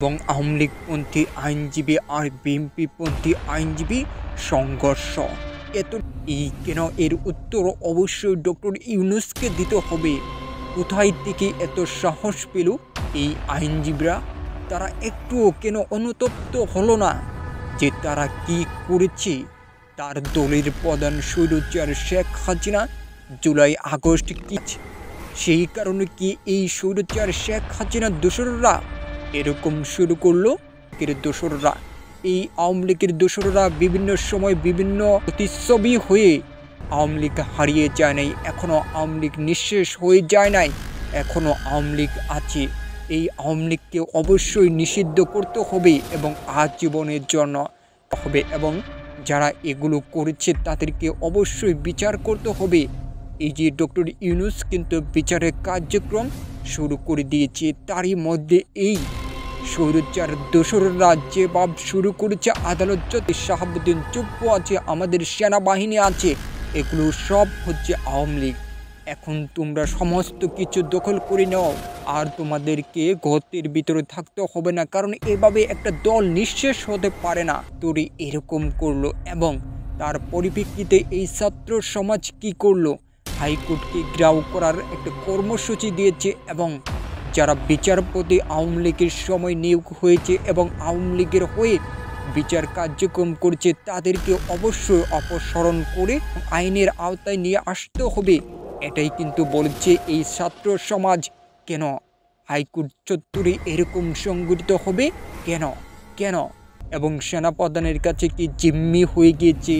এবং আওয়ামী লীগপন্থী আইনজীবী আর বিএনপিপন্থী আইনজীবী সংঘর্ষ এত কেন এর উত্তর অবশ্যই ডক্টর ইউনূসকে দিতে হবে। কোথায় থেকে এত সাহস পেল এই আইনজীবীরা? তারা একটুও কেন অনুতপ্ত হলো না যে তারা কি করেছে? তার দলের প্রধান স্বৈরাচার শেখ হাসিনা জুলাই আগস্ট কি সেই কারণে কি এই স্বৈরাচার শেখ হাসিনার দোসররা এরকম শুরু করলো? দোসররা এই আওয়ামী লীগের দোসররা বিভিন্ন সময় বিভিন্ন প্রতিচ্ছবি হয়ে আওয়ামী লীগ হারিয়ে যায় নাই, এখনও আওয়ামী লীগ নিঃশেষ হয়ে যায় নাই, এখনও আওয়ামী লীগ আছে। এই আওয়ামী লীগকে অবশ্যই নিষিদ্ধ করতে হবে এবং আজীবনের জন্য হবে, এবং যারা এগুলো করেছে তাদেরকে অবশ্যই বিচার করতে হবে। এই যে ডক্টর ইউনূস কিন্তু বিচারের কার্যক্রম শুরু করে দিয়েছে, তারই মধ্যে এই স্বৈরাচার দোসররা যেভাবে শুরু করেছে, আদালত যদি শাহাবুদ্দিন চুপ্পু আছে, আমাদের সেনাবাহিনী আছে, এগুলো সব হচ্ছে আওয়ামী লীগ। এখন তোমরা সমস্ত কিছু দখল করে নাও, আর তোমাদেরকে গর্তের ভিতরে থাকতে হবে না, কারণ এভাবে একটা দল নিঃশেষ হতে পারে না। তোরে এরকম করলো এবং তার পরিপ্রেক্ষিতে এই ছাত্র সমাজ কি করলো? হাইকোর্টকে ঘেরাও করার একটা কর্মসূচি দিয়েছে এবং যারা বিচারপতি আওয়ামী লীগের সময় নিয়োগ হয়েছে এবং আওয়ামী লীগের হয়ে বিচার কার্যক্রম করছে তাদেরকে অবশ্যই অপসারণ করে আইনের আওতায় নিয়ে আসতে হবে। এটাই কিন্তু বলছে এই ছাত্র সমাজ। কেন হাইকোর্ট চত্বরে এরকম সংগঠিত হবে? কেন কেন এবং সেনাপ্রধানের কাছে কি জিম্মি হয়ে গিয়েছে?